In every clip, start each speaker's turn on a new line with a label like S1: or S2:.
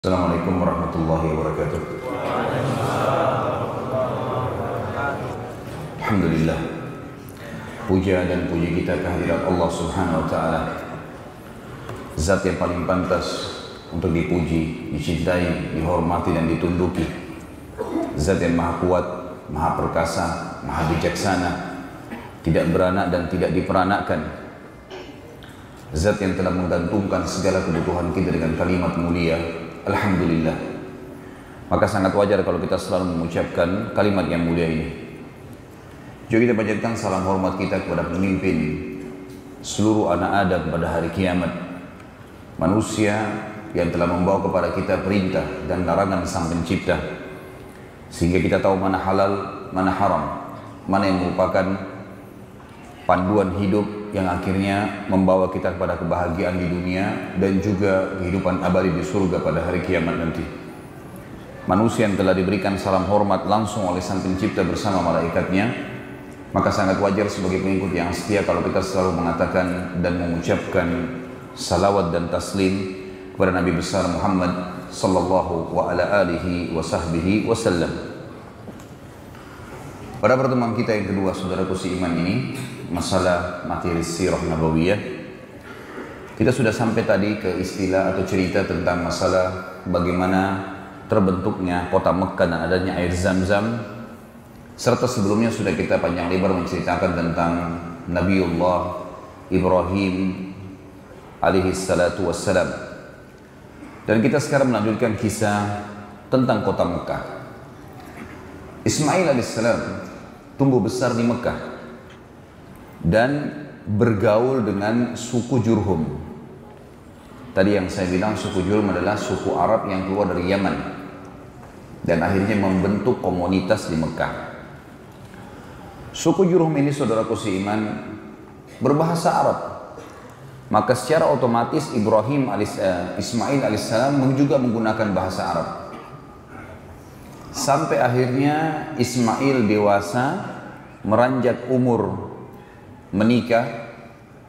S1: Assalamualaikum warahmatullahi wabarakatuh. Alhamdulillah, puja dan puji kita kehadirat Allah Subhanahu wa Ta'ala, Zat yang paling pantas untuk dipuji, dicintai, dihormati dan ditunduki. Zat yang maha kuat, maha perkasa, maha bijaksana, tidak beranak dan tidak diperanakkan. Zat yang telah menggantungkan segala kebutuhan kita dengan kalimat mulia Alhamdulillah. Maka sangat wajar kalau kita selalu mengucapkan kalimat yang mulia ini. Juga kita panjatkan salam hormat kita kepada pemimpin seluruh anak Adam pada hari kiamat, manusia yang telah membawa kepada kita perintah dan larangan Sang Pencipta, sehingga kita tahu mana halal, mana haram, mana yang merupakan panduan hidup yang akhirnya membawa kita kepada kebahagiaan di dunia dan juga kehidupan abadi di surga pada hari kiamat nanti. Manusia yang telah diberikan salam hormat langsung oleh Sang Pencipta bersama malaikatnya, maka sangat wajar sebagai pengikut yang setia kalau kita selalu mengatakan dan mengucapkan salawat dan taslim kepada Nabi besar Muhammad sallallahu wa ala alihi wa sahbihi wasallam. Pada pertemuan kita yang kedua, saudaraku seiman ini, masalah materi sirah nabawiyah, kita sudah sampai tadi ke istilah atau cerita tentang masalah bagaimana terbentuknya kota Mekah dan adanya air Zam-Zam, serta sebelumnya sudah kita panjang lebar menceritakan tentang Nabiullah Ibrahim alaihi salatu wassalam. Dan kita sekarang melanjutkan kisah tentang kota Mekah. Ismail alaihissalam tumbuh besar di Mekah dan bergaul dengan suku Jurhum. Tadi yang saya bilang suku Jurhum adalah suku Arab yang keluar dari Yaman dan akhirnya membentuk komunitas di Mekah. Suku Jurhum ini, saudaraku seiman, berbahasa Arab. Maka secara otomatis Ismail alaihissalam juga menggunakan bahasa Arab. Sampai akhirnya Ismail dewasa, meranjak umur menikah,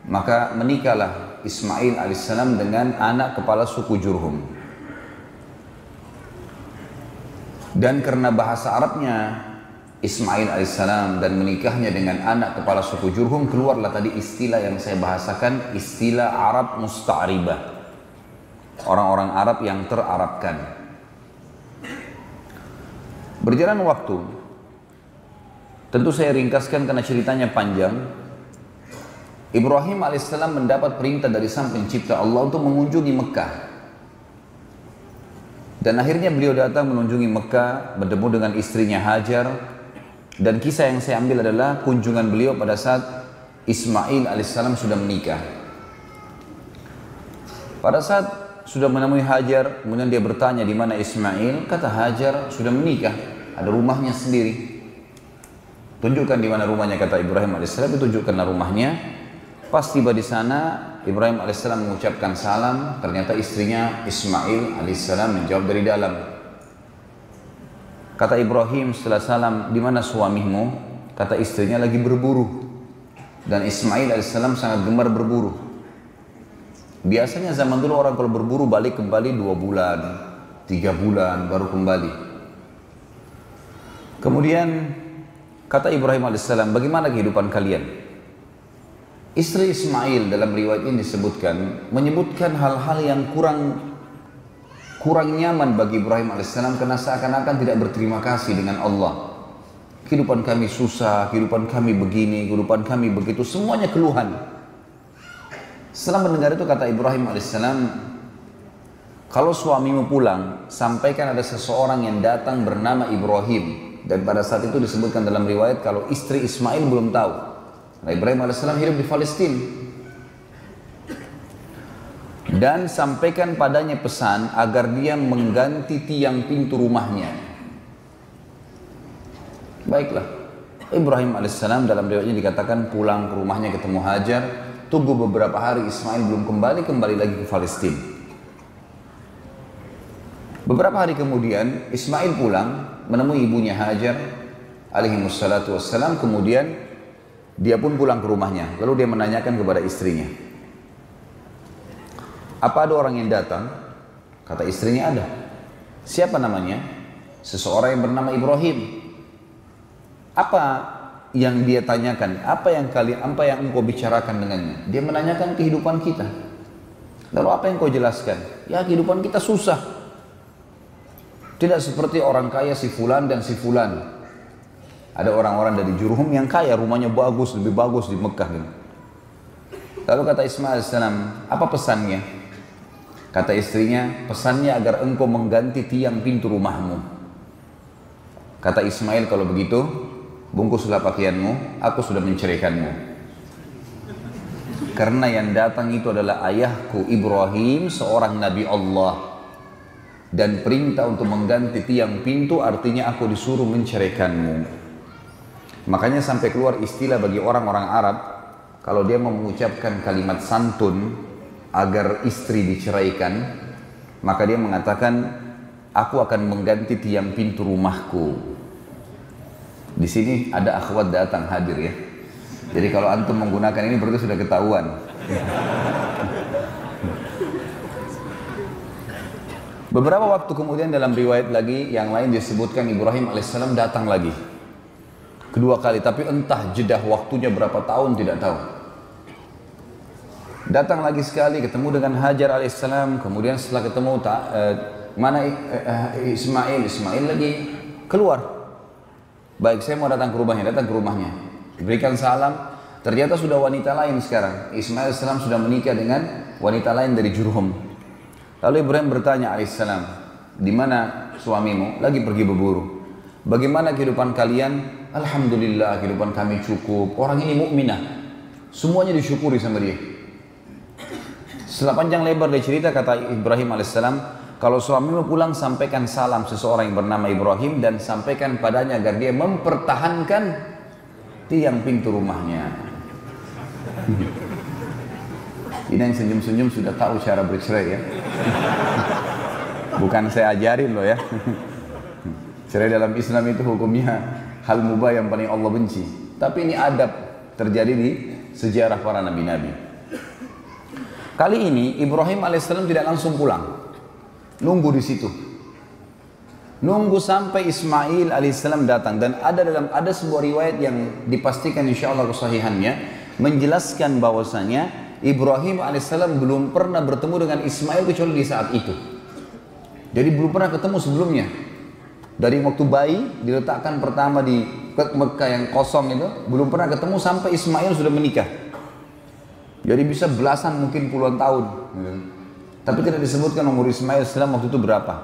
S1: maka menikahlah Ismail alaihissalam dengan anak kepala suku Jurhum. Dan karena bahasa Arabnya Ismail alaihissalam dan menikahnya dengan anak kepala suku Jurhum, keluarlah tadi istilah yang saya bahasakan, istilah Arab musta'ribah, orang-orang Arab yang terarabkan. Berjalan waktu, tentu saya ringkaskan karena ceritanya panjang. Ibrahim alaihissalam mendapat perintah dari Sang Pencipta Allah untuk mengunjungi Mekah. Dan akhirnya beliau datang mengunjungi Mekah, bertemu dengan istrinya Hajar. Dan kisah yang saya ambil adalah kunjungan beliau pada saat Ismail alaihissalam sudah menikah. Pada saat sudah menemui Hajar, kemudian dia bertanya di mana Ismail. Kata Hajar, sudah menikah, ada rumahnya sendiri. Tunjukkan di mana rumahnya, kata Ibrahim alaihissalam. Ditunjukkanlah rumahnya. Pas tiba di sana, Ibrahim alaihissalam mengucapkan salam. Ternyata istrinya Ismail alaihissalam menjawab dari dalam. Kata Ibrahim setelah salam, di mana suamimu? Kata istrinya, lagi berburu. Dan Ismail alaihissalam sangat gemar berburu. Biasanya zaman dulu orang kalau berburu balik kembali 2 bulan, 3 bulan baru kembali. Kemudian kata Ibrahim alaihissalam, bagaimana kehidupan kalian? Istri Ismail dalam riwayat ini menyebutkan hal-hal yang kurang nyaman bagi Ibrahim alaihissalam karena seakan-akan tidak berterima kasih dengan Allah. Kehidupan kami susah, kehidupan kami begini, kehidupan kami begitu, semuanya keluhan. Setelah mendengar itu kata Ibrahim alaihissalam, kalau suamimu pulang, sampaikan ada seseorang yang datang bernama Ibrahim. Dan pada saat itu disebutkan dalam riwayat kalau istri Ismail belum tahu. Nah, Ibrahim alaihissalam hidup di Palestina. Dan sampaikan padanya pesan agar dia mengganti tiang pintu rumahnya. Baiklah. Ibrahim alaihissalam dalam riwayatnya dikatakan pulang ke rumahnya ketemu Hajar. Tunggu beberapa hari Ismail belum kembali lagi ke Palestina. Beberapa hari kemudian Ismail pulang menemui ibunya Hajar alaihi wassalatu wassalam. Kemudian dia pun pulang ke rumahnya. Lalu dia menanyakan kepada istrinya, apa ada orang yang datang? Kata istrinya ada. Siapa namanya? Seseorang yang bernama Ibrahim. Apa yang dia tanyakan? Apa yang engkau bicarakan dengannya? Dia menanyakan kehidupan kita. Lalu apa yang kau jelaskan? Ya, kehidupan kita susah. Tidak seperti orang kaya si fulan dan si fulan. Ada orang-orang dari Jurhum yang kaya, rumahnya bagus, lebih bagus di Mekah. Lalu kata Ismail AS, apa pesannya? Kata istrinya, pesannya agar engkau mengganti tiang pintu rumahmu. Kata Ismail, kalau begitu, bungkuslah pakaianmu, aku sudah menceraikanmu. Karena yang datang itu adalah ayahku Ibrahim, seorang Nabi Allah. Dan perintah untuk mengganti tiang pintu artinya aku disuruh menceraikanmu. Makanya sampai keluar istilah bagi orang-orang Arab, kalau dia mau mengucapkan kalimat santun agar istri diceraikan, maka dia mengatakan, aku akan mengganti tiang pintu rumahku. Di sini ada akhwat datang hadir ya. Jadi kalau antum menggunakan ini berarti sudah ketahuan. Beberapa waktu kemudian dalam riwayat lagi yang lain disebutkan Ibrahim alaihissalam datang lagi. Kedua kali, tapi entah jedah waktunya berapa tahun tidak tahu. Datang lagi sekali, ketemu dengan Hajar alaihissalam. Kemudian setelah ketemu Ismail lagi keluar. Baik, saya mau datang ke rumahnya, berikan salam. Ternyata sudah wanita lain sekarang. Ismail alaihissalam sudah menikah dengan wanita lain dari Jurhum. Lalu Ibrahim bertanya alaihissalam, di mana suamimu? Lagi pergi berburu. Bagaimana kehidupan kalian? Alhamdulillah, kehidupan kami cukup. Orang ini mukminah. Semuanya disyukuri sama dia. Setelah panjang lebar dia cerita, kata Ibrahim alaihissalam, kalau suamimu pulang sampaikan salam seseorang yang bernama Ibrahim dan sampaikan padanya agar dia mempertahankan tiang pintu rumahnya. Ini yang senyum-senyum sudah tahu cara bercerai ya. Bukan saya ajarin loh ya. Cerai dalam Islam itu hukumnya hal mubah yang paling Allah benci. Tapi ini adab terjadi di sejarah para nabi-nabi. Kali ini Ibrahim alaihissalam tidak langsung pulang. Nunggu di situ. Nunggu sampai Ismail alaihissalam datang. Dan ada sebuah riwayat yang dipastikan insyaallah kesahihannya menjelaskan bahwasanya Ibrahim alaihissalam belum pernah bertemu dengan Ismail kecuali di saat itu. Jadi belum pernah ketemu sebelumnya. Dari waktu bayi diletakkan pertama di Mekah yang kosong itu, belum pernah ketemu sampai Ismail sudah menikah. Jadi bisa belasan mungkin puluhan tahun. Tapi tidak disebutkan umur Ismail alaihissalam waktu itu berapa.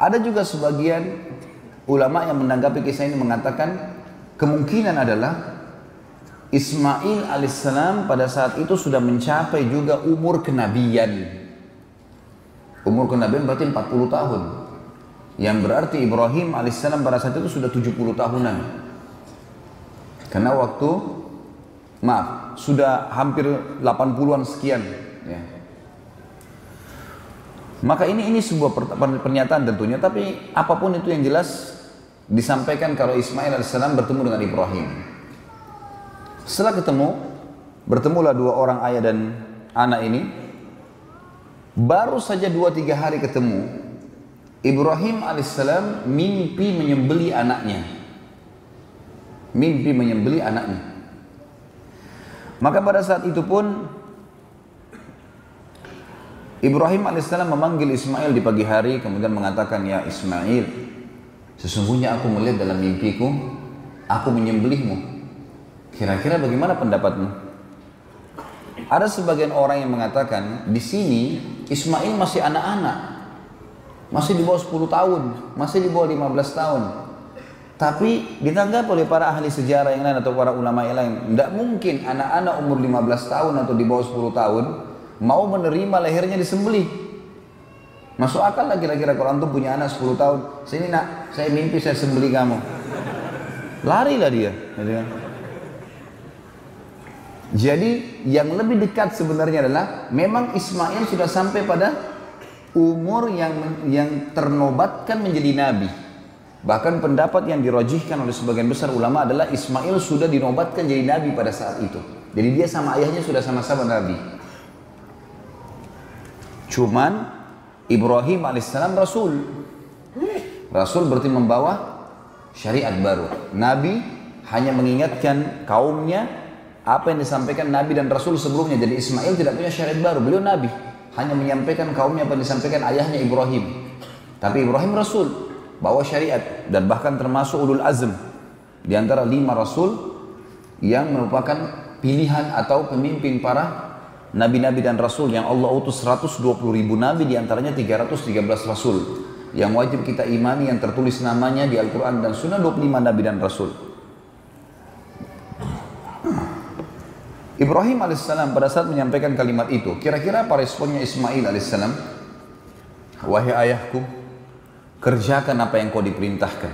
S1: Ada juga sebagian ulama yang menanggapi kisah ini mengatakan kemungkinan adalah Ismail alaihissalam pada saat itu sudah mencapai juga umur kenabian. Umur kenabian berarti 40 tahun. Yang berarti Ibrahim alaihissalam pada saat itu sudah 70 tahunan. Karena sudah hampir 80-an sekian ya. Maka ini sebuah pernyataan tentunya, tapi apapun itu yang jelas disampaikan kalau Ismail alaihissalam bertemu dengan Ibrahim. Setelah bertemulah dua orang ayah dan anak ini. Baru saja 2-3 hari ketemu, Ibrahim alaihissalam mimpi menyembelih anaknya. Maka pada saat itu pun Ibrahim alaihissalam memanggil Ismail di pagi hari, kemudian mengatakan, ya Ismail, sesungguhnya aku melihat dalam mimpiku, aku menyembelihmu. Kira-kira bagaimana pendapatmu? Ada sebagian orang yang mengatakan, di sini Ismail masih anak-anak, masih di bawah 10 tahun, masih di bawah 15 tahun. Tapi ditanggapi oleh para ahli sejarah yang lain atau para ulama yang lain, tidak mungkin anak-anak umur 15 tahun atau di bawah 10 tahun mau menerima lehernya disembelih. Masuk akal lah kira-kira kalau antum punya anak 10 tahun, sini nak, saya mimpi saya sembelih kamu. Larilah dia. Jadi yang lebih dekat sebenarnya adalah memang Ismail sudah sampai pada umur yang ternobatkan menjadi nabi. Bahkan pendapat yang dirajihkan oleh sebagian besar ulama adalah Ismail sudah dinobatkan jadi nabi pada saat itu. Jadi dia sama ayahnya sudah sama-sama nabi. Cuman Ibrahim alaihissalam rasul. Rasul berarti membawa syariat baru. Nabi hanya mengingatkan kaumnya apa yang disampaikan Nabi dan Rasul sebelumnya. Jadi Ismail tidak punya syariat baru, beliau Nabi. Hanya menyampaikan kaumnya apa yang disampaikan ayahnya Ibrahim. Tapi Ibrahim Rasul, bawa syariat. Dan bahkan termasuk ulul azm. Di antara 5 Rasul yang merupakan pilihan atau pemimpin para Nabi-Nabi dan Rasul yang Allah utus 120.000 Nabi, di antaranya 313 Rasul. Yang wajib kita imani yang tertulis namanya di Al-Quran dan Sunnah 25 Nabi dan Rasul. Ibrahim alaihissalam pada saat menyampaikan kalimat itu, kira-kira apa responnya Ismail alaihissalam? Wahai ayahku, kerjakan apa yang kau diperintahkan.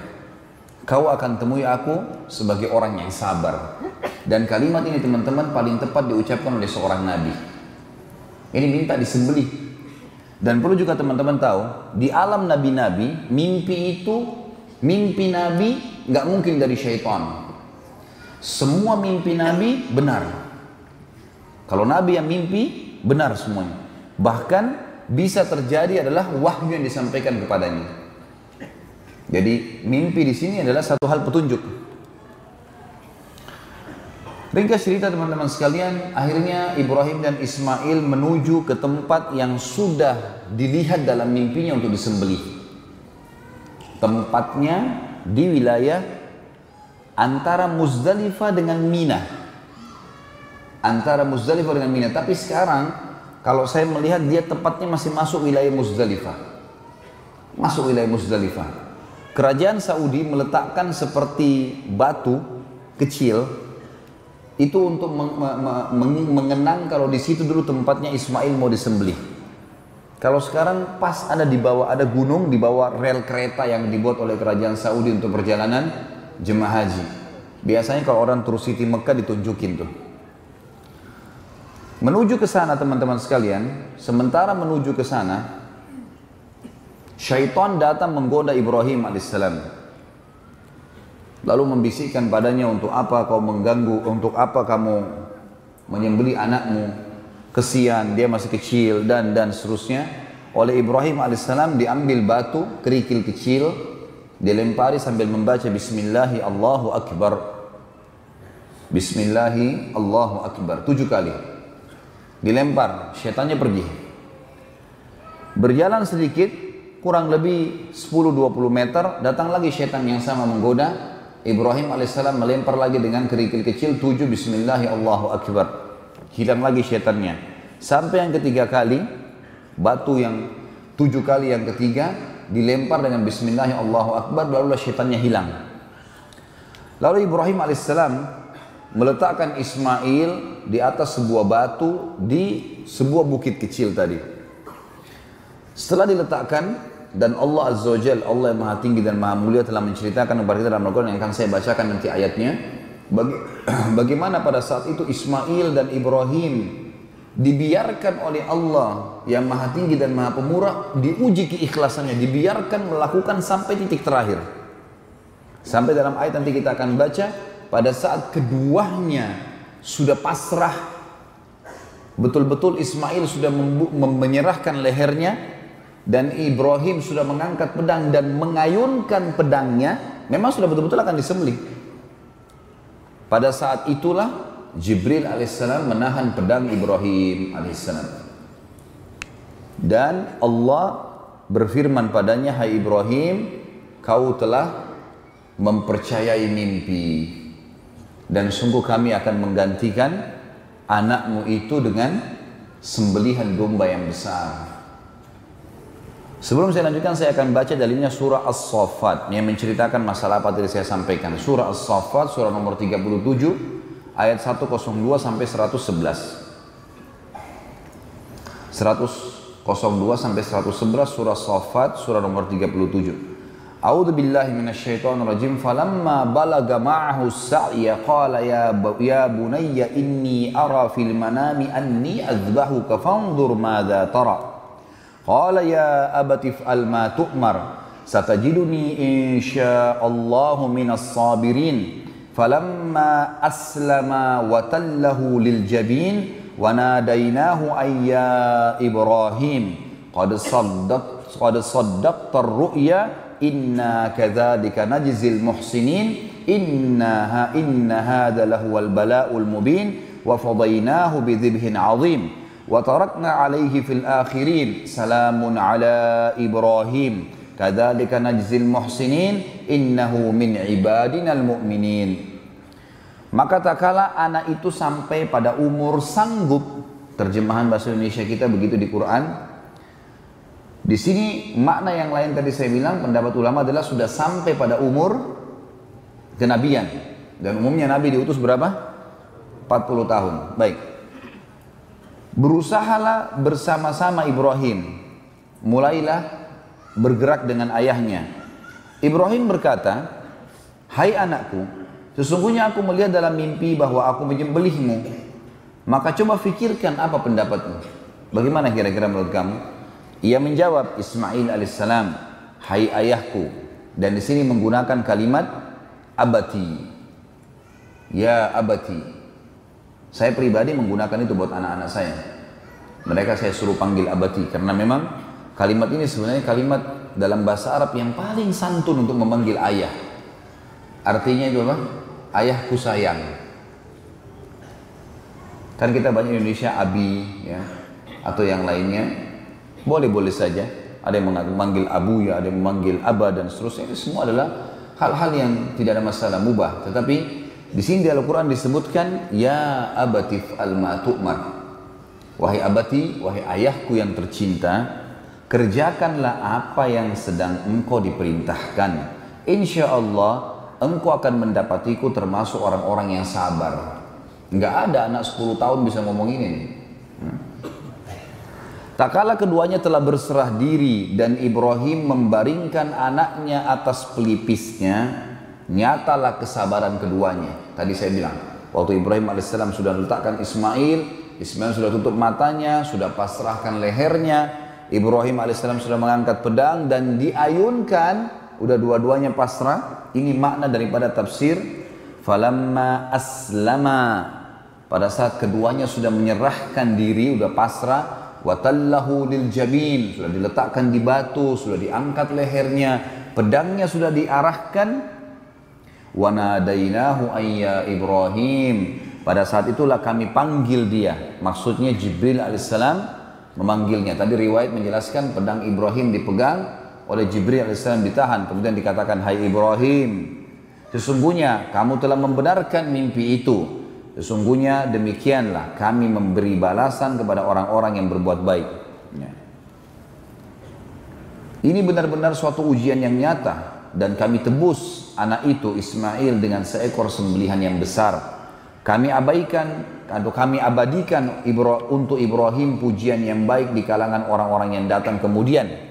S1: Kau akan temui aku sebagai orang yang sabar. Dan kalimat ini teman-teman paling tepat diucapkan oleh seorang Nabi. Ini minta disembelih. Dan perlu juga teman-teman tahu, di alam Nabi-Nabi, mimpi Nabi nggak mungkin dari syaitan. Semua mimpi Nabi benar. Kalau Nabi yang mimpi, benar semuanya. Bahkan bisa terjadi adalah wahyu yang disampaikan kepadanya. Jadi mimpi di sini adalah satu hal petunjuk. Ringkas cerita teman-teman sekalian, akhirnya Ibrahim dan Ismail menuju ke tempat yang sudah dilihat dalam mimpinya untuk disembelih. Tempatnya di wilayah antara Muzdalifah dengan Mina. Antara Muzdalifah dengan Mina. Tapi sekarang kalau saya melihat dia tepatnya masih masuk wilayah Muzdalifah. Masuk wilayah Muzdalifah. Kerajaan Saudi meletakkan seperti batu kecil itu untuk mengenang kalau di situ dulu tempatnya Ismail mau disembelih. Kalau sekarang pas ada di bawah, ada gunung di bawah rel kereta yang dibuat oleh kerajaan Saudi untuk perjalanan jemaah haji. Biasanya kalau orang tur Siti Mekah ditunjukin tuh. Menuju ke sana teman-teman sekalian, sementara menuju ke sana, syaitan datang menggoda Ibrahim alaihissalam. Lalu membisikkan padanya, untuk apa kau mengganggu, untuk apa kamu menyembelih anakmu, kesian, dia masih kecil, dan seterusnya. Oleh Ibrahim alaihissalam diambil batu, kerikil kecil, dilempari sambil membaca Bismillahi Allahu Akbar. Bismillahi Allahu Akbar 7 kali. Dilempar, syaitannya pergi. Berjalan sedikit, kurang lebih 10-20 meter, datang lagi syaitan yang sama menggoda. Ibrahim alaihissalam melempar lagi dengan kerikil kecil 7 Bismillahi Allahu Akbar. Hilang lagi syaitannya. Sampai yang ketiga kali, batu yang 7 kali yang ketiga dilempar dengan Bismillahi Allahu Akbar, lalu syaitannya hilang. Lalu Ibrahim alaihissalam meletakkan Ismail di atas sebuah batu di sebuah bukit kecil tadi. Setelah diletakkan, dan Allah Azza wa Jalla, Allah yang maha tinggi dan maha mulia, telah menceritakan kepada kita dalam Al-Quran yang akan saya bacakan nanti ayatnya, bagaimana pada saat itu Ismail dan Ibrahim dibiarkan oleh Allah yang maha tinggi dan maha pemurah, diuji keikhlasannya, dibiarkan melakukan sampai titik terakhir. Sampai dalam ayat nanti kita akan baca, pada saat keduanya sudah pasrah, betul-betul Ismail sudah menyerahkan lehernya, dan Ibrahim sudah mengangkat pedang dan mengayunkan pedangnya, memang sudah betul-betul akan disembelih. Pada saat itulah Jibril alaihissalam menahan pedang Ibrahim alaihissalam. Dan Allah berfirman padanya, hai Ibrahim, kau telah mempercayai mimpi, dan sungguh kami akan menggantikan anakmu itu dengan sembelihan domba yang besar. Sebelum saya lanjutkan, saya akan baca dalilnya surah As-Saffat yang menceritakan masalah apa tadi saya sampaikan. Surah As-Saffat, surah nomor 37, ayat 102 sampai 111. 102 sampai 111 surah As-Saffat, surah nomor 37. A'udzu billahi minasyaitonir rajim. Falamma balaga ma'ahu as-sa'ya qala ya bunayya inni ara fil manami anni azbahuka fanzur madza tara. Qala ya abati if'al ma tu'mar satajiduni insyaallahu minas sabirin. Falamma aslama wa tallahu lil jabin wa nadainahu ayya Ibrahim qad saddaqta ar-ru'ya inna kadzalika najzil muhsinin inna hadza lahuwal bala'ul mubin wa fadainahu bidzibhin 'adzim wa tarakna 'alaihi fil akhirin salamun 'ala Ibrahim kadzalika najzil muhsinin innahu min ibadinal mu'minin. Maka tak kala anak itu sampai pada umur sanggup, terjemahan bahasa Indonesia kita begitu di Quran. Di sini makna yang lain tadi saya bilang, pendapat ulama adalah sudah sampai pada umur kenabian. Dan umumnya Nabi diutus berapa? 40 tahun. Baik. Berusahalah bersama-sama Ibrahim. Mulailah bergerak dengan ayahnya. Ibrahim berkata, "Hai anakku, sesungguhnya aku melihat dalam mimpi bahwa aku menyembelihmu. Maka coba fikirkan apa pendapatmu. Bagaimana kira-kira menurut kamu?" Ia menjawab, Ismail alaihissalam, "Hai ayahku." Dan di sini menggunakan kalimat abati. Ya abati. Saya pribadi menggunakan itu buat anak-anak saya. Mereka saya suruh panggil abati karena memang kalimat ini sebenarnya kalimat dalam bahasa Arab yang paling santun untuk memanggil ayah. Artinya itu apa? Ayahku sayang. Kan kita banyak di Indonesia abi ya, atau yang lainnya. Boleh-boleh saja. Ada yang memanggil abu ya, ada yang memanggil aba dan seterusnya. Ini semua adalah hal-hal yang tidak ada masalah, mubah. Tetapi di sini di Al-Quran disebutkan ya abatif al-ma'tu'mar. Wahai abati, wahai ayahku yang tercinta, kerjakanlah apa yang sedang engkau diperintahkan. Insya Allah engkau akan mendapatiku termasuk orang-orang yang sabar. Enggak ada anak 10 tahun bisa ngomong ini. Tak kala keduanya telah berserah diri dan Ibrahim membaringkan anaknya atas pelipisnya, nyatalah kesabaran keduanya. Tadi saya bilang, waktu Ibrahim alaihissalam sudah letakkan Ismail sudah tutup matanya, sudah pasrahkan lehernya, Ibrahim alaihissalam sudah mengangkat pedang dan diayunkan, udah dua-duanya pasrah. Ini makna daripada tafsir falamma aslama, pada saat keduanya sudah menyerahkan diri, udah pasrah, watallahu lil jabin, sudah diletakkan di batu, sudah diangkat lehernya, pedangnya sudah diarahkan. Wa nadainahu ayya Ibrahim, pada saat itulah kami panggil dia, maksudnya Jibril alaihissalam memanggilnya. Tadi riwayat menjelaskan pedang Ibrahim dipegang oleh Jibril alaihissalam, ditahan, kemudian dikatakan, "Hai Ibrahim, sesungguhnya kamu telah membenarkan mimpi itu. Sesungguhnya demikianlah kami memberi balasan kepada orang-orang yang berbuat baik." Ya. Ini benar-benar suatu ujian yang nyata, dan kami tebus anak itu Ismail dengan seekor sembelihan yang besar. Kami abadikan untuk Ibrahim pujian yang baik di kalangan orang-orang yang datang kemudian.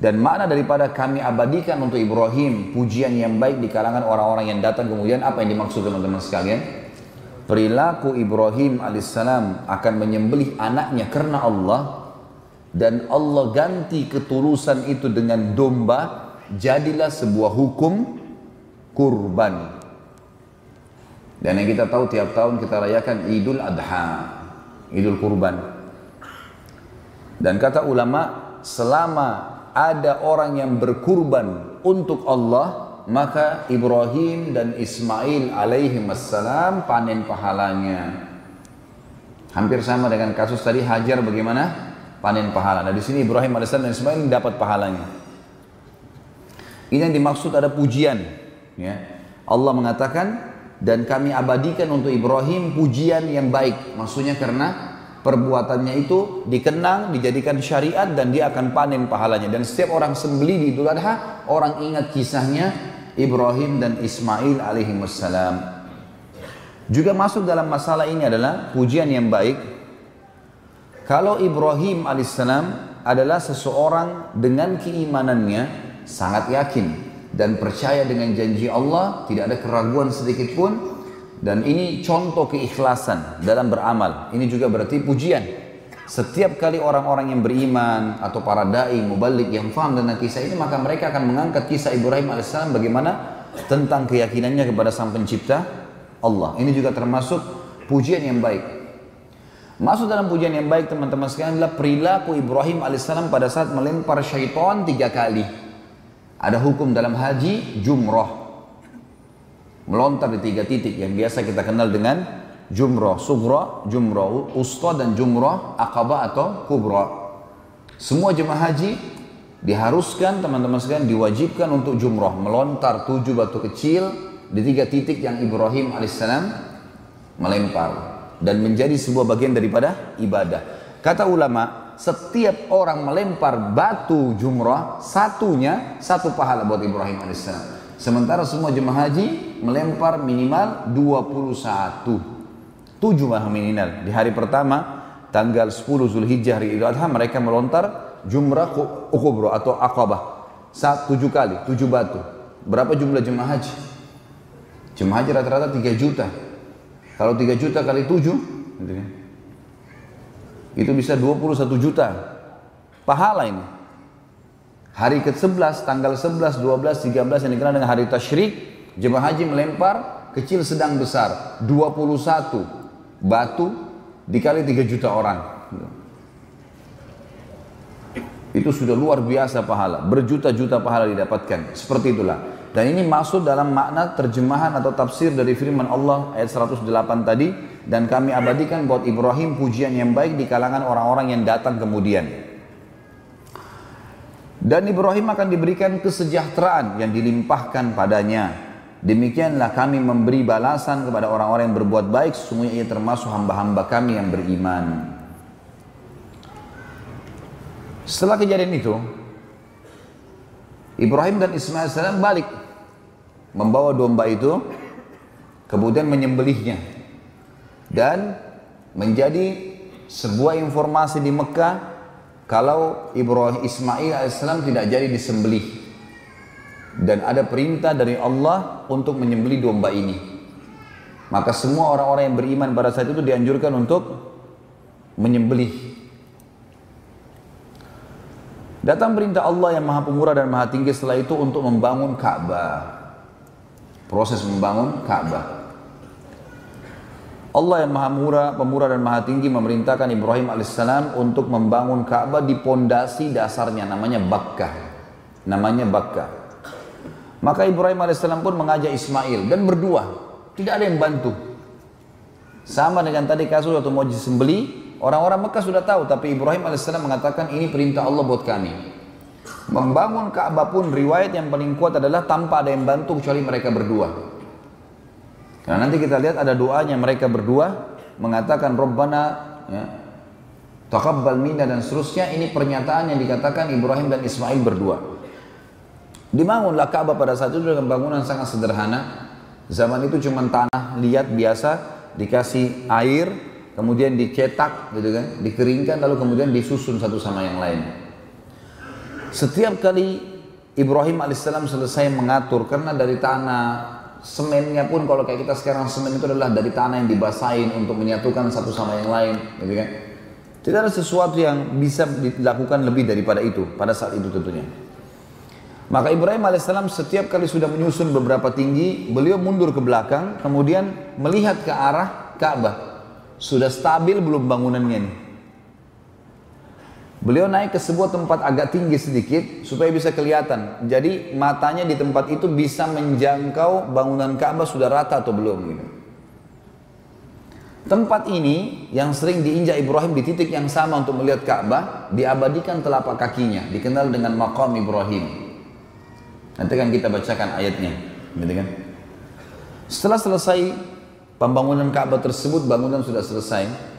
S1: Dan makna daripada kami abadikan untuk Ibrahim pujian yang baik di kalangan orang-orang yang datang kemudian, apa yang dimaksud teman-teman sekalian? Perilaku Ibrahim alaihissalam akan menyembelih anaknya karena Allah, dan Allah ganti ketulusan itu dengan domba, jadilah sebuah hukum kurban. Dan yang kita tahu tiap tahun kita rayakan Idul Adha, Idul Kurban. Dan kata ulama, selama ada orang yang berkurban untuk Allah, maka Ibrahim dan Ismail alaihimassalam panen pahalanya. Hampir sama dengan kasus tadi Hajar, bagaimana panen pahala. Nah di sini Ibrahim alaihissalam dan Ismail dapat pahalanya. Ini yang dimaksud ada pujian. Ya. Allah mengatakan, dan kami abadikan untuk Ibrahim pujian yang baik. Maksudnya karena perbuatannya itu dikenang, dijadikan syariat, dan dia akan panen pahalanya. Dan setiap orang sembelih di Idul Adha, orang ingat kisahnya Ibrahim dan Ismail alaihimussalam. Juga masuk dalam masalah ini adalah pujian yang baik. Kalau Ibrahim alaihissalam adalah seseorang dengan keimanannya sangat yakin dan percaya dengan janji Allah, tidak ada keraguan sedikit pun. Dan ini contoh keikhlasan dalam beramal. Ini juga berarti pujian. Setiap kali orang-orang yang beriman atau para dai, mubalik yang faham tentang kisah ini, maka mereka akan mengangkat kisah Ibrahim AS bagaimana tentang keyakinannya kepada Sang Pencipta Allah. Ini juga termasuk pujian yang baik. Masuk dalam pujian yang baik teman-teman sekalian adalah perilaku Ibrahim AS pada saat melempar syaitan 3 kali. Ada hukum dalam haji jumrah. Melontar di 3 titik yang biasa kita kenal dengan jumrah sughra, jumrah wusta, dan jumrah aqabah atau kubra. Semua jemaah haji diharuskan, teman-teman sekalian, diwajibkan untuk jumrah, melontar 7 batu kecil di 3 titik yang Ibrahim alaihissalam melempar, dan menjadi sebuah bagian daripada ibadah. Kata ulama, setiap orang melempar batu jumrah, satunya 1 pahala buat Ibrahim alaihissalam. Sementara semua jemaah haji melempar minimal 21. 7 minimal. Di hari pertama, tanggal 10 Zulhijjah hari Idul Adha, mereka melontar jumrah kubra atau aqabah. 7 kali, 7 batu. Berapa jumlah jemaah haji? Jemaah haji rata-rata 3 juta. Kalau 3 juta kali 7, gitu kan? Itu bisa 21 juta. Pahala ini. Hari ke-11, tanggal 11, 12, 13 yang dikenal dengan hari tasyrik, jemaah haji melempar kecil sedang besar 21 batu dikali 3 juta orang. Itu sudah luar biasa pahala, berjuta-juta pahala didapatkan. Seperti itulah. Dan ini masuk dalam makna terjemahan atau tafsir dari firman Allah ayat 108 tadi, dan kami abadikan buat Ibrahim pujian yang baik di kalangan orang-orang yang datang kemudian. Dan Ibrahim akan diberikan kesejahteraan yang dilimpahkan padanya. Demikianlah kami memberi balasan kepada orang-orang yang berbuat baik, sesungguhnya ia termasuk hamba-hamba kami yang beriman. Setelah kejadian itu, Ibrahim dan Ismail AS balik membawa domba itu, kemudian menyembelihnya, dan menjadi sebuah informasi di Mekah kalau Ibrahim Ismail AS tidak jadi disembelih, dan ada perintah dari Allah untuk menyembelih domba ini. Maka semua orang-orang yang beriman pada saat itu dianjurkan untuk menyembelih. Datang perintah Allah yang maha pemurah dan maha tinggi setelah itu untuk membangun Ka'bah. Proses membangun Ka'bah. Allah yang maha pemurah dan maha tinggi memerintahkan Ibrahim alaihissalam untuk membangun Ka'bah di pondasi dasarnya, namanya Bakkah. Maka Ibrahim alaihissalam pun mengajak Ismail dan berdua, tidak ada yang bantu. Sama dengan tadi kasus waktu mau disembeli, orang-orang Mekah sudah tahu, tapi Ibrahim alaihissalam mengatakan ini perintah Allah buat kami. Membangun Ka'bah pun riwayat yang paling kuat adalah tanpa ada yang bantu kecuali mereka berdua. Karena nanti kita lihat ada doanya mereka berdua mengatakan Rabbana, ya, taqabbal minna dan seterusnya. Ini pernyataan yang dikatakan Ibrahim dan Ismail berdua. Dibangunlah Ka'bah pada saat itu dengan bangunan sangat sederhana. Zaman itu cuma tanah liat biasa, dikasih air, kemudian dicetak, gitu kan, dikeringkan, lalu kemudian disusun satu sama yang lain. Setiap kali Ibrahim alaihissalam selesai mengatur, karena dari tanah semennya pun kalau kayak kita sekarang, semen itu adalah dari tanah yang dibasahin untuk menyatukan satu sama yang lain, gitu kan. Tidak ada sesuatu yang bisa dilakukan lebih daripada itu pada saat itu tentunya. Maka Ibrahim alaihissalam setiap kali sudah menyusun beberapa tinggi, beliau mundur ke belakang, kemudian melihat ke arah Ka'bah. Sudah stabil belum bangunannya nih? Beliau naik ke sebuah tempat agak tinggi sedikit supaya bisa kelihatan. Jadi matanya di tempat itu bisa menjangkau bangunan Ka'bah sudah rata atau belum gitu. Tempat ini yang sering diinjak Ibrahim di titik yang sama untuk melihat Ka'bah, diabadikan telapak kakinya, dikenal dengan Maqam Ibrahim. Nanti kan kita bacakan ayatnya, gitu kan. Setelah selesai pembangunan Ka'bah tersebut, bangunan sudah selesai.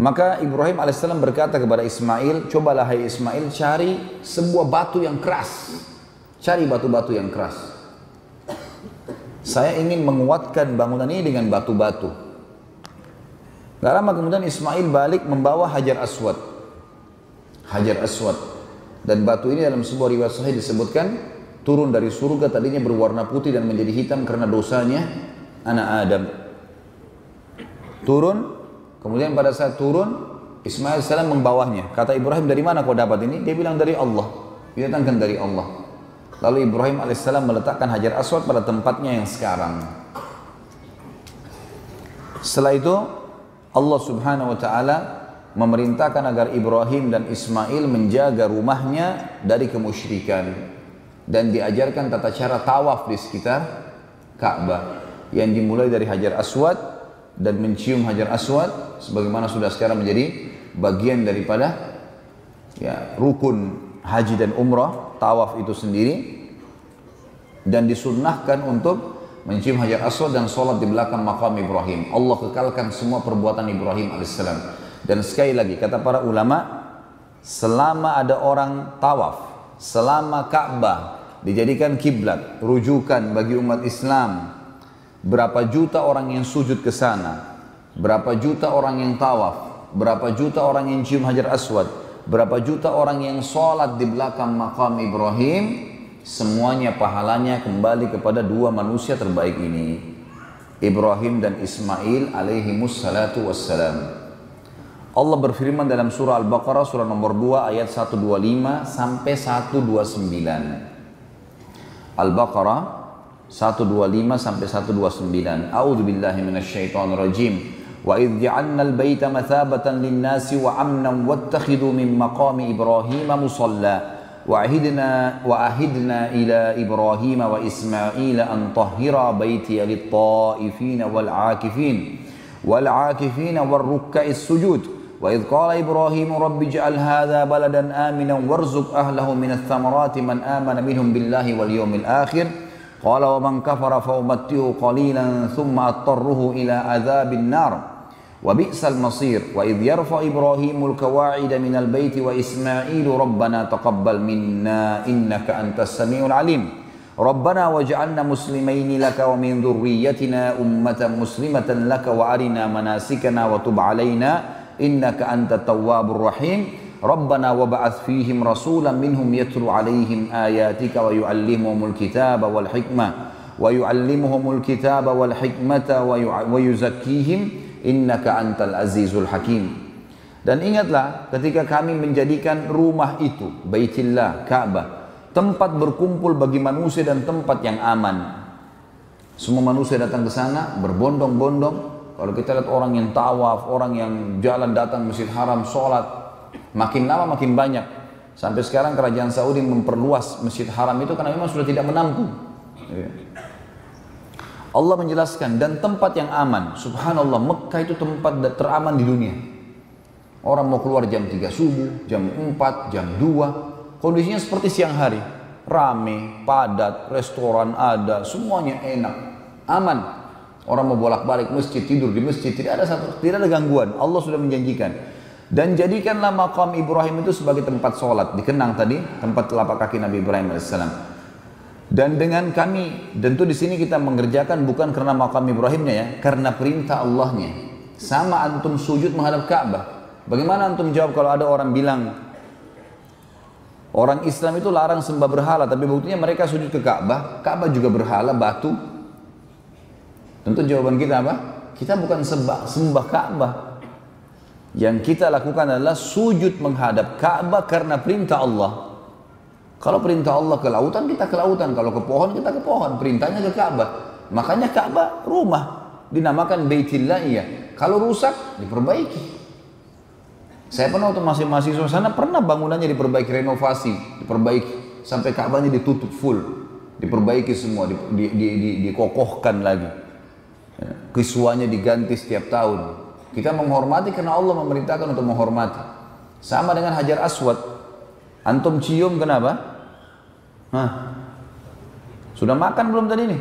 S1: Maka Ibrahim alaihissalam berkata kepada Ismail, cobalah hai Ismail cari sebuah batu yang keras. Cari batu-batu yang keras. Saya ingin menguatkan bangunan ini dengan batu-batu. Gak lama kemudian Ismail balik membawa Hajar Aswad. Hajar Aswad. Dan batu ini dalam sebuah riwayat sahih disebutkan turun dari surga, tadinya berwarna putih dan menjadi hitam karena dosanya anak Adam. Turun. Kemudian pada saat turun, Ismail AS membawanya. Kata Ibrahim, dari mana kau dapat ini? Dia bilang dari Allah. Didatangkan dari Allah. Lalu Ibrahim AS meletakkan Hajar Aswad pada tempatnya yang sekarang. Setelah itu, Allah Subhanahu Wa Taala memerintahkan agar Ibrahim dan Ismail menjaga rumahnya dari kemusyrikan. dan diajarkan tata cara tawaf di sekitar Ka'bah yang dimulai dari Hajar Aswad dan mencium Hajar Aswad sebagaimana sudah sekarang menjadi bagian daripada rukun haji dan umrah, tawaf itu sendiri, dan disunnahkan untuk mencium Hajar Aswad dan sholat di belakang makam Ibrahim. Allah kekalkan semua perbuatan Ibrahim alaihissalam. Dan sekali lagi kata para ulama, selama ada orang tawaf, selama Ka'bah dijadikan kiblat, rujukan bagi umat Islam, berapa juta orang yang sujud ke sana, berapa juta orang yang tawaf, berapa juta orang yang cium Hajar Aswad, berapa juta orang yang sholat di belakang makam Ibrahim, semuanya pahalanya kembali kepada dua manusia terbaik ini, Ibrahim dan Ismail alaihimus salatu wassalam. Allah berfirman dalam surah Al-Baqarah surah nomor 2 ayat 125 sampai 129. Al-Baqarah 125 sampai 129. A'udzu billahi minasyaitonir rajim. Wa idh ja'alna al-baita mathabatan lin-nasi wa amnan wattakhidhu min maqami Ibrahim musalla wa ahidna ila Ibrahim wa Ismail an tahhira baiti lit-ta'ifin wal-'akifin war-ruk'is sujud. وإذ قال إبراهيم رب اجعل هذا بلدا آمنا وارزق أهله من الثمرات من آمن منهم بالله واليوم الآخر قال ومن كفر فأمتعه قليلا ثم أضطره إلى عذاب النار وبئس المصير وإذ يرفع إبراهيم القواعد من البيت وإسماعيل ربنا تقبل منا إنك أنت السميع العليم ربنا واجعلنا مسلمين لك ومن ذريتنا أمة مسلمة لك وأرنا مناسكنا وتب علينا إنك أنت التواب الرحيم ربنا وبعث فيهم رسولا منهم يتلو عليهم آياتك ويعلمهم الكتاب والحكمة ويزكيهم إنك أنت العزيز الحكيم. Dan ingatlah ketika kami menjadikan rumah itu, Baitillah, Ka'bah, tempat berkumpul bagi manusia dan tempat yang aman. Semua manusia datang ke sana berbondong-bondong. Kalau kita lihat orang yang tawaf, orang yang jalan datang Masjid Haram, sholat, makin lama makin banyak. Sampai sekarang kerajaan Saudi memperluas Masjid Haram itu karena memang sudah tidak menampung. Allah menjelaskan, dan tempat yang aman. Subhanallah, Mekah itu tempat teraman di dunia. Orang mau keluar jam 3 subuh, jam 4, jam 2. Kondisinya seperti siang hari. Rame, padat, restoran ada, semuanya enak, aman. Orang mau bolak-balik masjid, tidur di masjid, tidak ada gangguan. Allah sudah menjanjikan. Dan jadikanlah makam Ibrahim itu sebagai tempat sholat. Dikenang tadi tempat telapak kaki Nabi Ibrahim AS. Dan dengan kami, tentu di sini kita mengerjakan bukan karena makam Ibrahimnya ya, karena perintah Allahnya. Sama antum sujud menghadap Ka'bah. Bagaimana antum jawab kalau ada orang bilang orang Islam itu larang sembah berhala, tapi buktinya mereka sujud ke Ka'bah. Ka'bah juga berhala, batu. Tentu jawaban kita apa? Kita bukan sembah Ka'bah. Yang kita lakukan adalah sujud menghadap Ka'bah karena perintah Allah. Kalau perintah Allah ke lautan, kita ke lautan. Kalau ke pohon, kita ke pohon. Perintahnya ke Ka'bah. Makanya Ka'bah rumah. Dinamakan Baitillah iya. Kalau rusak, diperbaiki. Saya pernah waktu masih mahasiswa sana, pernah bangunannya diperbaiki, renovasi, diperbaiki. Sampai Ka'bahnya ditutup full. Diperbaiki semua, dikokohkan lagi. Kiswanya diganti setiap tahun. Kita menghormati karena Allah memerintahkan untuk menghormati. Sama dengan Hajar Aswad. Antum cium kenapa? Sudah makan belum tadi nih?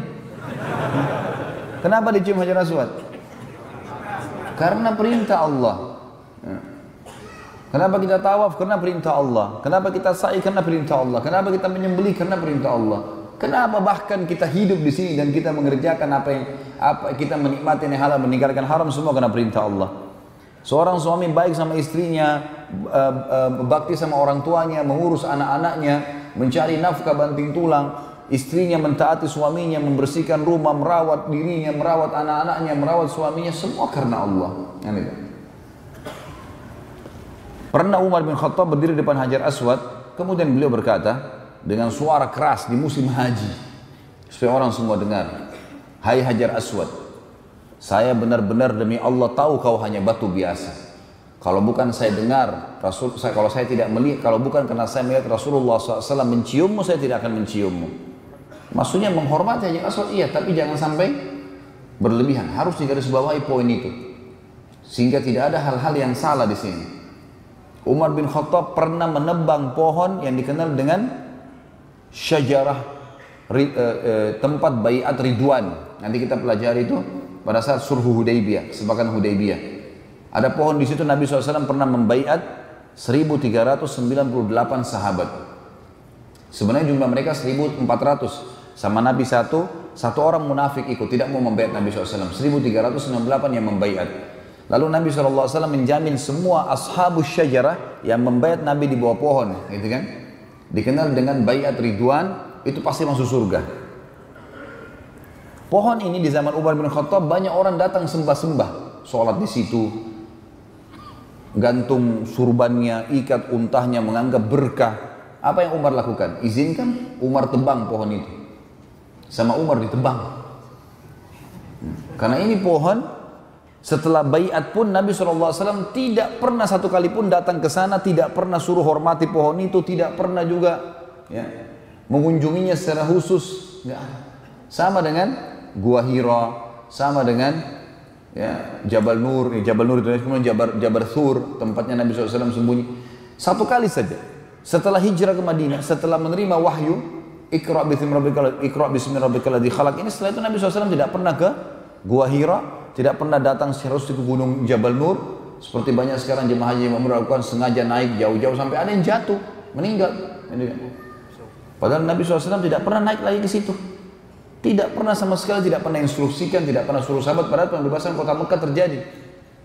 S1: Kenapa dicium Hajar Aswad? Karena perintah Allah. Kenapa kita tawaf? Karena perintah Allah. Kenapa kita sa'i? Karena perintah Allah. Kenapa kita menyembelih? Karena perintah Allah. Kenapa bahkan kita hidup di sini dan kita mengerjakan apa kita menikmati yang halal, meninggalkan haram, semua karena perintah Allah. Seorang suami baik sama istrinya, bakti sama orang tuanya, mengurus anak-anaknya, mencari nafkah banting tulang, istrinya mentaati suaminya, membersihkan rumah, merawat dirinya, merawat anak-anaknya, merawat suaminya, semua karena Allah. Pernah Umar bin Khattab berdiri di depan Hajar Aswad, kemudian beliau berkata dengan suara keras di musim haji, supaya orang semua dengar, "Hai Hajar Aswad, saya benar-benar demi Allah tahu kau hanya batu biasa. Kalau bukan saya dengar, kalau saya tidak melihat, kalau bukan karena saya melihat Rasulullah SAW menciummu, saya tidak akan menciummu. Maksudnya menghormati Hajar Aswad, iya, tapi jangan sampai berlebihan. Harus digarisbawahi poin itu, sehingga tidak ada hal-hal yang salah di sini. Umar bin Khattab pernah menebang pohon yang dikenal dengan syajarah, tempat baiat Ridwan. Nanti kita pelajari itu pada saat sulhu Hudaybiyah, kesepakatan Hudaybiyah. Ada pohon di situ, Nabi SAW pernah membaiat 1398 sahabat. Sebenarnya jumlah mereka 1400. Sama Nabi satu orang munafik ikut, tidak mau membaiat Nabi SAW. 1368 yang membaiat. Lalu Nabi SAW menjamin semua ashabus syajarah yang membaiat Nabi di bawah pohon, gitu kan? Dikenal dengan baiat Ridwan, itu pasti masuk surga. Pohon ini di zaman Umar bin Khattab banyak orang datang sembah-sembah, sholat di situ, gantung surbannya, ikat untahnya, menganggap berkah. Apa yang Umar lakukan? Izinkan Umar tebang pohon itu. Sama Umar ditebang. Karena ini pohon, setelah baiat pun Nabi SAW tidak pernah satu kali pun datang ke sana, tidak pernah suruh hormati pohon itu, tidak pernah juga ya, mengunjunginya secara khusus. Nggak ada. Sama dengan Gua Hira, sama dengan ya, Jabal Nur itu kemudian Jabal Thur, tempatnya Nabi SAW sembunyi. Satu kali saja setelah hijrah ke Madinah, setelah menerima wahyu Iqra bismi rabbikal ladzi khalaq ini, setelah itu Nabi SAW tidak pernah ke Gua Hira, tidak pernah datang secara khusus ke gunung Jabal Nur seperti banyak sekarang jemaah haji yang melakukan, sengaja naik jauh-jauh sampai ada yang jatuh meninggal. Padahal Nabi SAW tidak pernah naik lagi ke situ. Tidak pernah sama sekali, tidak pernah instruksikan, tidak pernah suruh sahabat. Padahal pembebasan kota Mekah terjadi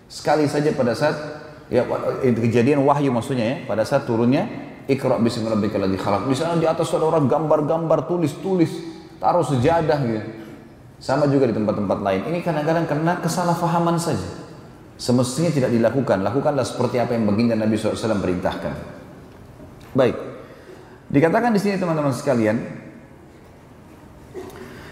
S1: sekali saja pada saat ya, kejadian wahyu maksudnya ya, pada saat turunnya Iqra bismi rabbikal ladzi khalaq. Misalnya di atas ada orang gambar-gambar, tulis, taruh sejadah gitu. Sama juga di tempat-tempat lain. Ini kadang-kadang karena kesalahpahaman saja. Semestinya tidak dilakukan. Lakukanlah seperti apa yang baginda Nabi SAW perintahkan. Baik. Dikatakan di sini teman-teman sekalian.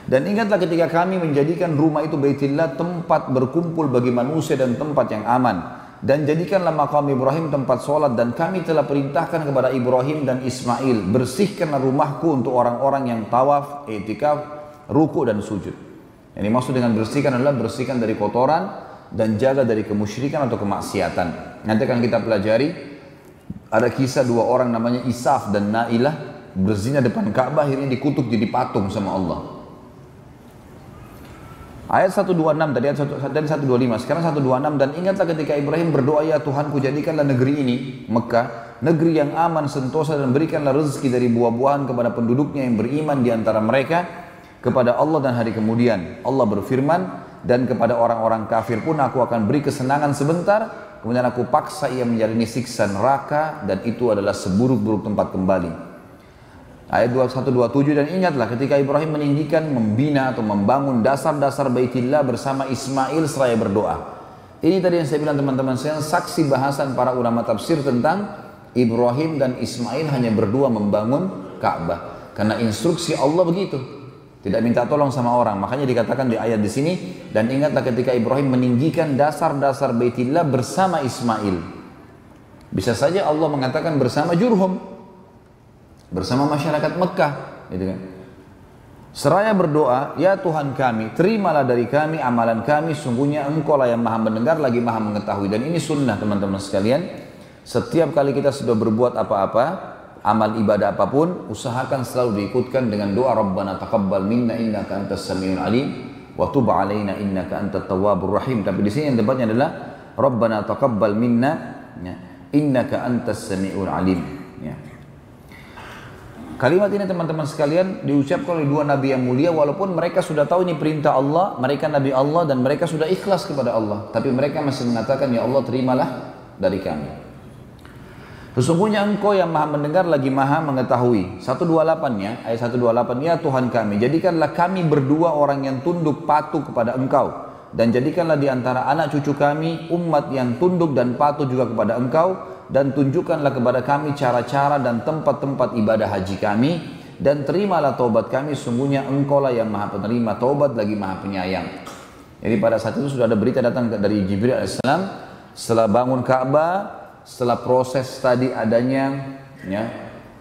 S1: Dan ingatlah ketika kami menjadikan rumah itu Baitillah tempat berkumpul bagi manusia dan tempat yang aman. Dan jadikanlah makam Ibrahim tempat sholat, dan kami telah perintahkan kepada Ibrahim dan Ismail, bersihkanlah rumahku untuk orang-orang yang tawaf, i'tikaf, ruku dan sujud. Yang dimaksud dengan bersihkan adalah bersihkan dari kotoran dan jaga dari kemusyrikan atau kemaksiatan. Nanti akan kita pelajari ada kisah dua orang namanya Isaf dan Nailah berzina depan Ka'bah, akhirnya dikutuk jadi patung sama Allah. Ayat 126 tadi, dan 125, sekarang 126. Dan ingatlah ketika Ibrahim berdoa, ya Tuhanku, jadikanlah negeri ini, Mekah, negeri yang aman, sentosa, dan berikanlah rezeki dari buah-buahan kepada penduduknya yang beriman di antara mereka kepada Allah dan hari kemudian. Allah berfirman, dan kepada orang-orang kafir pun aku akan beri kesenangan sebentar, kemudian aku paksa ia menjalani siksa neraka, dan itu adalah seburuk-buruk tempat kembali. Ayat 127, dan ingatlah ketika Ibrahim meninggikan, membina atau membangun dasar-dasar Baitillah bersama Ismail seraya berdoa. Ini tadi yang saya bilang teman-teman, saya saksi bahasan para ulama tafsir tentang Ibrahim dan Ismail hanya berdua membangun Ka'bah. Karena instruksi Allah begitu, tidak minta tolong sama orang. Makanya dikatakan di ayat di sini, dan ingatlah ketika Ibrahim meninggikan dasar-dasar Baitillah bersama Ismail. Bisa saja Allah mengatakan bersama Jurhum, bersama masyarakat Mekah, gitu kan. Seraya berdoa, ya Tuhan kami, terimalah dari kami amalan kami, sungguhnya Engkau lah yang maha mendengar lagi maha mengetahui. Dan ini sunnah teman-teman sekalian. Setiap kali kita sudah berbuat apa-apa, amal ibadah apapun, usahakan selalu diikutkan dengan doa Rabbana taqabbal minna innaka antas samiul alim wa tub alaina innaka antat tawwabur rahim. Tapi di sini yang tepatnya adalah Rabbana taqabbal minna innaka antas samiul alim, ya. Kalimat ini teman-teman sekalian diucapkan oleh dua nabi yang mulia, walaupun mereka sudah tahu ini perintah Allah, mereka nabi Allah dan mereka sudah ikhlas kepada Allah, tapi mereka masih mengatakan, ya Allah terimalah dari kami. Sesungguhnya Engkau yang maha mendengar lagi maha mengetahui. 128-nya, ayat 128, ya Tuhan kami, jadikanlah kami berdua orang yang tunduk patuh kepada Engkau, dan jadikanlah di antara anak cucu kami umat yang tunduk dan patuh juga kepada Engkau, dan tunjukkanlah kepada kami cara-cara dan tempat-tempat ibadah haji kami, dan terimalah taubat kami, sungguhnya Engkau lah yang maha penerima taubat lagi maha penyayang. Jadi pada saat itu sudah ada berita datang dari Jibril AS, Setelah bangun Ka'bah, setelah proses tadi adanya ya,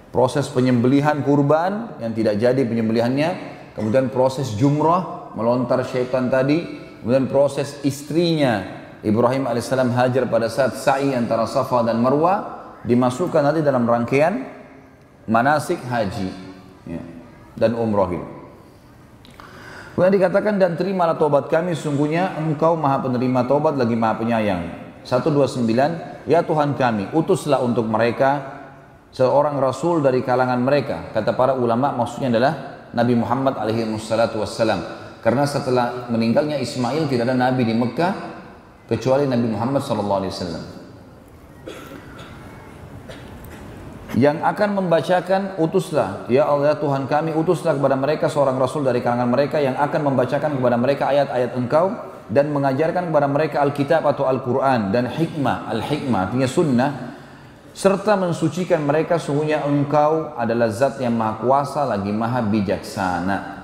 S1: proses penyembelihan kurban yang tidak jadi penyembelihannya, kemudian proses jumrah melontar syaitan tadi, kemudian proses istrinya Ibrahim alaihissalam Hajar pada saat sa'i antara Safa dan Marwah dimasukkan nanti dalam rangkaian manasik haji ya, dan umrah gitu. Kemudian dikatakan, dan terimalah taubat kami, sungguhnya engkau maha penerima taubat lagi maha penyayang. 129, ya Tuhan kami, utuslah untuk mereka seorang rasul dari kalangan mereka. Kata para ulama maksudnya adalah Nabi Muhammad alaihi wassalatu wassalam. Karena setelah meninggalnya Ismail tidak ada nabi di Mekah kecuali Nabi Muhammad sallallahu alaihi wasallam. Yang akan membacakan, utuslah ya Allah Tuhan kami, utuslah kepada mereka seorang rasul dari kalangan mereka yang akan membacakan kepada mereka ayat-ayat engkau dan mengajarkan kepada mereka Alkitab atau Al-Quran dan hikmah. Al-hikmah artinya sunnah, serta mensucikan mereka, sungguhnya engkau adalah zat yang maha kuasa lagi maha bijaksana.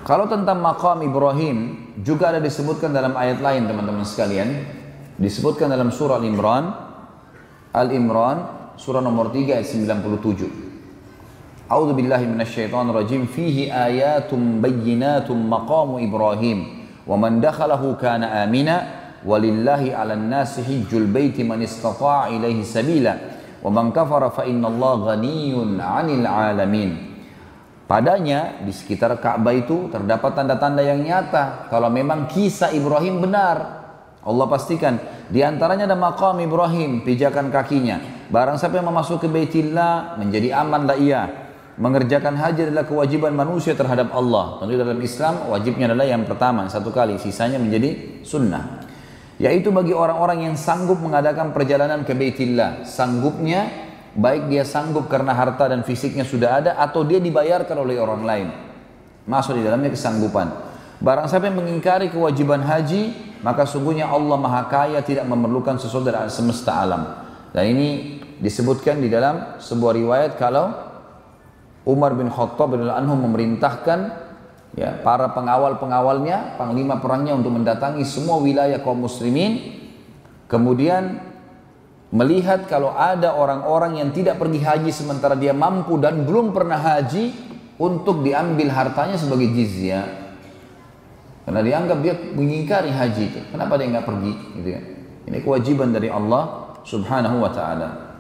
S1: Kalau tentang maqam Ibrahim juga ada disebutkan dalam ayat lain teman-teman sekalian. Disebutkan dalam surah Al-Imran surah nomor 3 ayat 97. A'udzu billahi minasyaitonir rajim, fihi ayatum bayyinatum maqamu Ibrahim wa man dakhalahu kana amina walillahi 'alan nasi hajjul baiti man istata'a ilaihi sabila wa man kafara fa innallaha ghaniyyun 'anil 'alamin. Padanya di sekitar Ka'bah itu terdapat tanda-tanda yang nyata kalau memang kisah Ibrahim benar. Allah pastikan di antaranya ada maqam Ibrahim, pijakan kakinya. Barang siapa yang memasuki Baitillah menjadi amanlah ia. Mengerjakan haji adalah kewajiban manusia terhadap Allah. Tentu dalam Islam wajibnya adalah yang pertama satu kali, sisanya menjadi sunnah. Yaitu bagi orang-orang yang sanggup mengadakan perjalanan ke Baitillah. Sanggupnya baik dia sanggup karena harta dan fisiknya sudah ada atau dia dibayarkan oleh orang lain. Masuk di dalamnya kesanggupan. Barang siapa yang mengingkari kewajiban haji, maka sungguhnya Allah Maha Kaya tidak memerlukan sesuatu dari semesta alam. Dan ini disebutkan di dalam sebuah riwayat kalau Umar bin Khattab radhiyallahu anhu memerintahkan ya, para pengawal-pengawalnya, panglima perangnya untuk mendatangi semua wilayah kaum muslimin, kemudian melihat kalau ada orang-orang yang tidak pergi haji sementara dia mampu dan belum pernah haji, untuk diambil hartanya sebagai jizyah. Karena dianggap dia mengingkari haji itu. Kenapa dia nggak pergi? Gitu ya. Ini kewajiban dari Allah Subhanahu wa Ta'ala.